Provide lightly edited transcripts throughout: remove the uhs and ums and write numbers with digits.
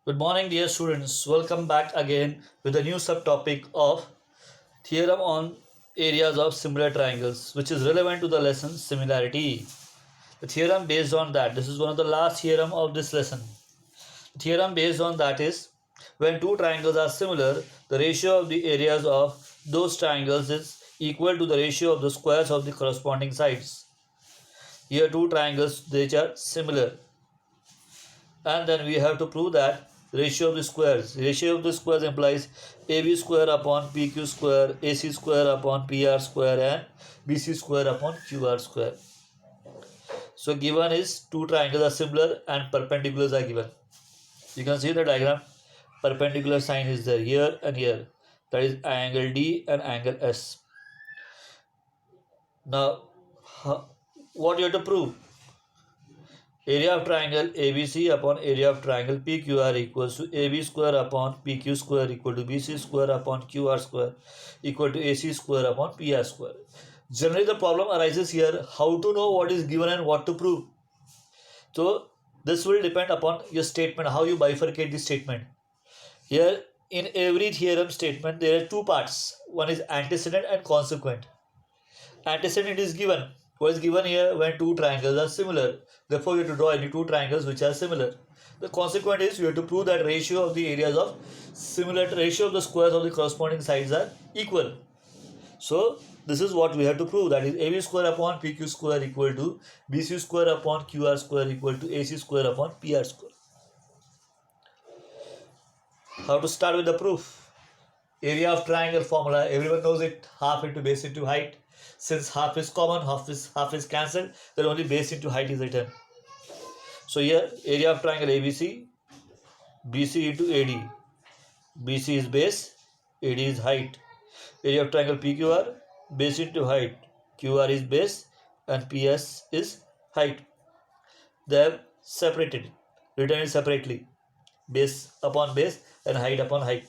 Good morning, dear students. Welcome back again with a new subtopic of theorem on areas of similar triangles, which is relevant to the lesson similarity. The theorem based on that, this is one of the last theorem of this lesson. The theorem based on that is when two triangles are similar, the ratio of the areas of those triangles is equal to the ratio of the squares of the corresponding sides. Here two triangles which are similar, and then we have to prove that ratio of the squares implies ab square upon pq square, ac square upon pr square, and bc square upon qr square. So given is two triangles are similar and perpendiculars are given. You can see the diagram. Perpendicular sign is there here and here, that is angle d and angle s. Now what you have to prove? Area of triangle ABC upon area of triangle PQR equals to AB square upon PQ square equal to BC square upon QR square equal to AC square upon PR square. Generally, the problem arises here how to know what is given and what to prove. So, this will depend upon your statement, how you bifurcate the statement. Here, in every theorem statement, there are two parts. One is antecedent and consequent. Antecedent is given. What is given here? When two triangles are similar, therefore you have to draw any two triangles which are similar. The consequent is you have to prove that ratio of the areas of similar ratio of the squares of the corresponding sides are equal. So this is what we have to prove, that is AB square upon PQ square equal to BC square upon QR square equal to AC square upon PR square. How to start with the proof? Area of triangle formula, everyone knows it, half into base into height. Since half is common, half is cancelled, then only base into height is written. So here area of triangle ABC, BC into AD. BC is base, AD is height. Area of triangle PQR, base into height. QR is base and PS is height. They have separated, written it separately. Base upon base and height upon height.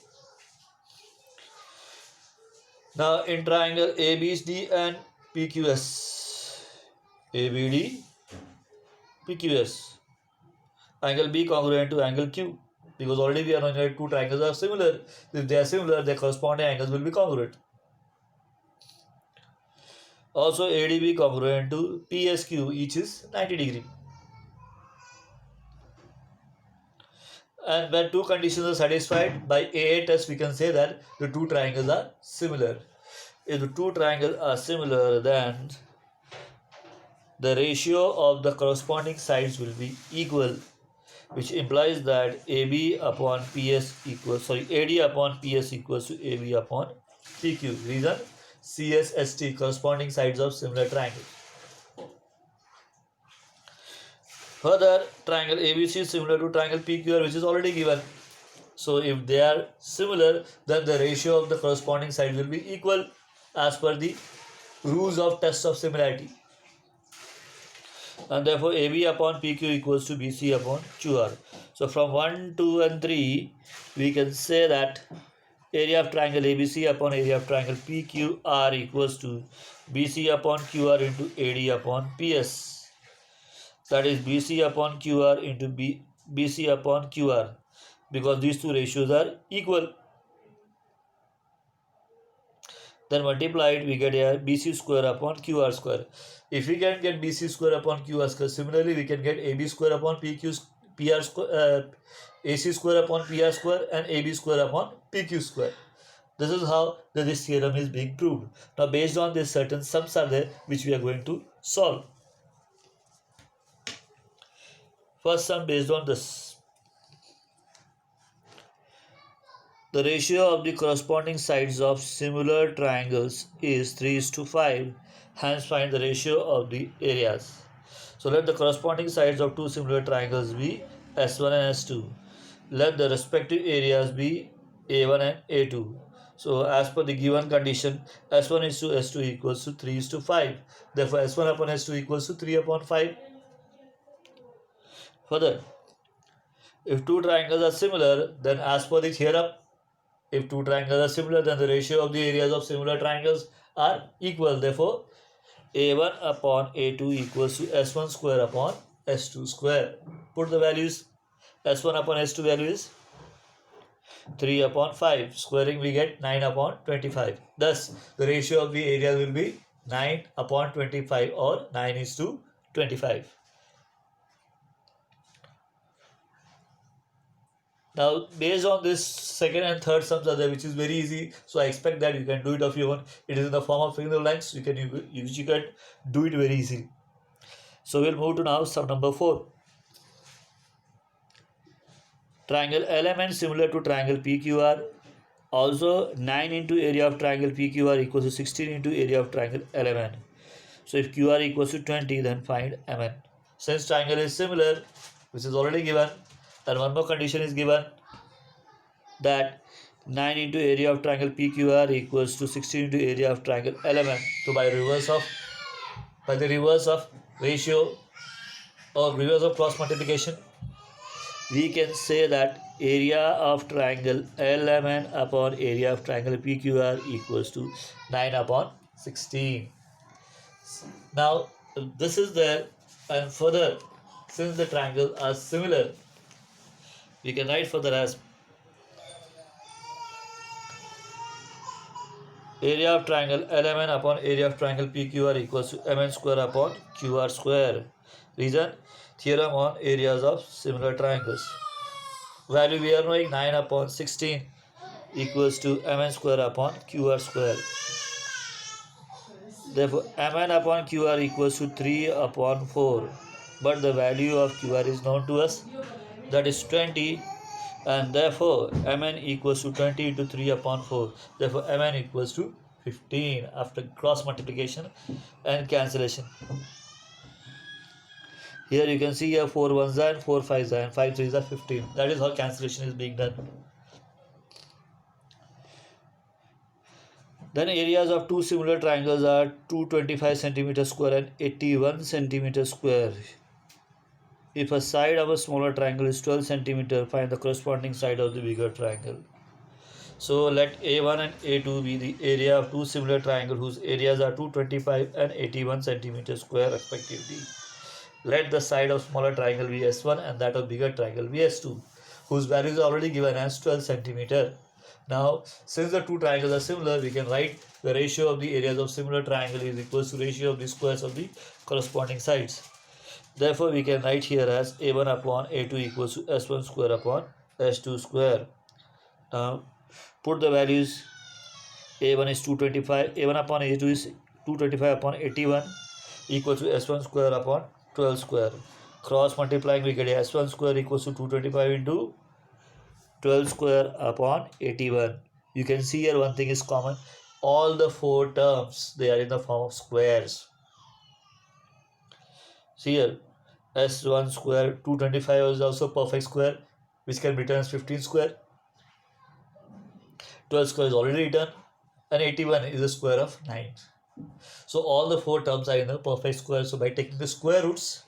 Now in triangle ABD and PQS, ABD, PQS, angle B congruent to angle Q, because already we are knowing that two triangles are similar. If they are similar, their corresponding angles will be congruent. Also ADB congruent to PSQ, each is 90 degree. And when two conditions are satisfied by AA test, we can say that the two triangles are similar. If the two triangles are similar, then the ratio of the corresponding sides will be equal, which implies that AB upon PS equals, AD upon PS equals to AB upon PQ. Reason, CSST, corresponding sides of similar triangle. Further, triangle ABC is similar to triangle PQR, which is already given. So if they are similar, then the ratio of the corresponding sides will be equal as per the rules of test of similarity. And therefore AB upon PQ equals to BC upon QR. So from 1, 2 and 3, we can say that area of triangle ABC upon area of triangle PQR equals to BC upon QR into AD upon PS. That is BC upon QR into BC upon QR, because these two ratios are equal. Then multiplied, we get a BC square upon QR square. If we can get BC square upon QR square, similarly we can get AB square upon PR square, AC square upon PR square, and AB square upon PQ square. This is how this theorem is being proved. Now based on this, certain sums are there which we are going to solve. First sum based on this. The ratio of the corresponding sides of similar triangles is 3:5. Hence find the ratio of the areas. So let the corresponding sides of two similar triangles be S1 and S2. Let the respective areas be A1 and A2. So as per the given condition, S1 is to S2 equals to 3:5. Therefore S1 upon S2 equals to 3 upon 5. Further, if two triangles are similar, then as per the theorem, if two triangles are similar, then the ratio of the areas of similar triangles are equal. Therefore, A1 upon A2 equals to S1 square upon S2 square. Put the values. S1 upon S2 value is 3 upon 5. Squaring we get 9 upon 25. Thus, the ratio of the area will be 9 upon 25 or 9 is to 25. Now, based on this second and third sums are there, which is very easy. So I expect that you can do it of your own. It is in the form of single lines. You can do it very easily. So we'll move to now sum number 4. Triangle LMN similar to triangle PQR. Also 9 into area of triangle PQR equals to 16 into area of triangle LMN. So if QR equals to 20, then find MN. Since triangle is similar, which is already given, and one more condition is given, that 9 into area of triangle PQR equals to 16 into area of triangle LMN. So by the reverse of ratio or reverse of cross multiplication, we can say that area of triangle LMN upon area of triangle PQR equals to 9 upon 16. Now this is there, and further, since the triangles are similar, we can write further as area of triangle LMN upon area of triangle PQR equals to MN square upon QR square. Reason, theorem on areas of similar triangles. Value we are knowing, 9 upon 16 equals to MN square upon QR square. Therefore, Mn upon Qr equals to 3 upon 4. But the value of Qr is known to us, that is 20, and therefore Mn equals to 20 into 3 upon 4. Therefore, Mn equals to 15 after cross multiplication and cancellation. Here you can see here 4 1s are and 4 5s are and 5 3s are 15. That is how cancellation is being done. Then areas of two similar triangles are 225 cm square and 81 cm square. If a side of a smaller triangle is 12 cm, find the corresponding side of the bigger triangle. So let A1 and A2 be the area of two similar triangles whose areas are 225 and 81 cm square respectively. Let the side of smaller triangle be S1 and that of bigger triangle be S2, whose values are already given as 12 cm. Now, since the two triangles are similar, we can write the ratio of the areas of similar triangle is equals to ratio of the squares of the corresponding sides. Therefore, we can write here as A1 upon A2 equals to S1 square upon S2 square. Now, put the values. A1 is 225, A1 upon A2 is 225 upon 81 equals to S1 square upon 12 square. Cross multiplying, we get S1 square equals to 225 into 12 square upon 81. You can see here one thing is common. All the four terms, they are in the form of squares. See here, S1 square 225 is also perfect square, which can be written as 15 square. 12 square is already written, and 81 is the square of 9. So all the four terms are in the perfect square. So by taking the square roots,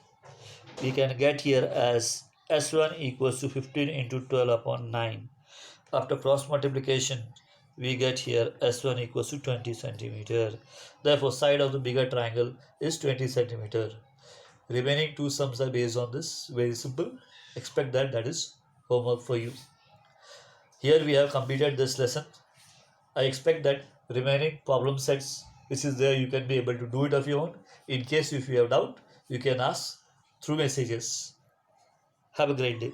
we can get here as S1 equals to 15 into 12 upon 9. After cross multiplication, we get here S1 equals to 20 centimeter. Therefore, side of the bigger triangle is 20 centimeter. Remaining two sums are based on this. Very simple. Expect that is homework for you. Here we have completed this lesson. I expect that remaining problem sets which is there, you can be able to do it of your own. In case if you have doubt, you can ask through messages. Have a great day.